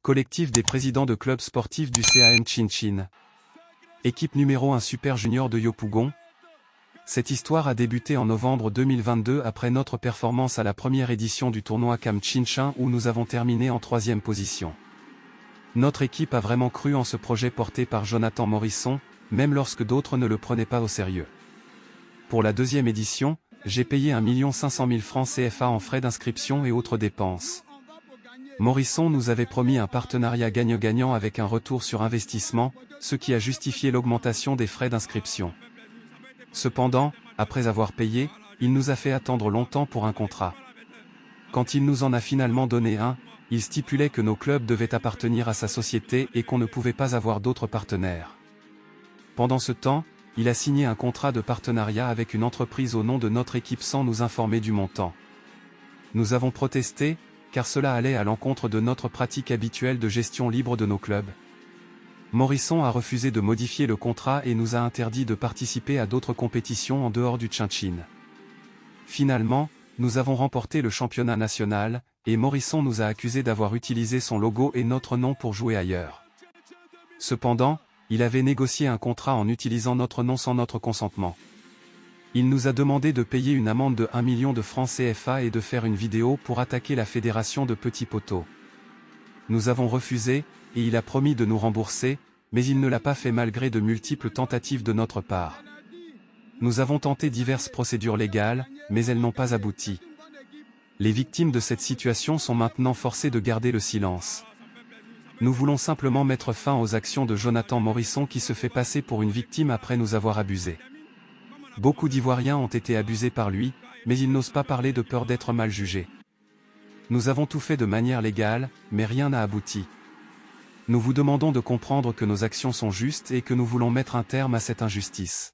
Collectif des présidents de clubs sportifs du CAM Chinchin. Équipe numéro 1 Super Junior de Yopougon. Cette histoire a débuté en novembre 2022 après notre performance à la première édition du tournoi CAM Chinchin où nous avons terminé en 3e position. Notre équipe a vraiment cru en ce projet porté par Jonathan Morisson, même lorsque d'autres ne le prenaient pas au sérieux. Pour la 2e édition, j'ai payé 1 500 000 francs CFA en frais d'inscription et autres dépenses. Morisson nous avait promis un partenariat gagnant-gagnant avec un retour sur investissement, ce qui a justifié l'augmentation des frais d'inscription. Cependant, après avoir payé, il nous a fait attendre longtemps pour un contrat. Quand il nous en a finalement donné un, il stipulait que nos clubs devaient appartenir à sa société et qu'on ne pouvait pas avoir d'autres partenaires. Pendant ce temps, il a signé un contrat de partenariat avec une entreprise au nom de notre équipe sans nous informer du montant. Nous avons protesté, car cela allait à l'encontre de notre pratique habituelle de gestion libre de nos clubs. Morisson a refusé de modifier le contrat et nous a interdit de participer à d'autres compétitions en dehors du Chinchin. Finalement, nous avons remporté le championnat national, et Morisson nous a accusés d'avoir utilisé son logo et notre nom pour jouer ailleurs. Cependant, il avait négocié un contrat en utilisant notre nom sans notre consentement. Il nous a demandé de payer une amende de 1 million de francs CFA et de faire une vidéo pour attaquer la fédération de Petit Poteau. Nous avons refusé, et il a promis de nous rembourser, mais il ne l'a pas fait malgré de multiples tentatives de notre part. Nous avons tenté diverses procédures légales, mais elles n'ont pas abouti. Les victimes de cette situation sont maintenant forcées de garder le silence. Nous voulons simplement mettre fin aux actions de Jonathan Morisson qui se fait passer pour une victime après nous avoir abusés. Beaucoup d'Ivoiriens ont été abusés par lui, mais ils n'osent pas parler de peur d'être mal jugés. Nous avons tout fait de manière légale, mais rien n'a abouti. Nous vous demandons de comprendre que nos actions sont justes et que nous voulons mettre un terme à cette injustice.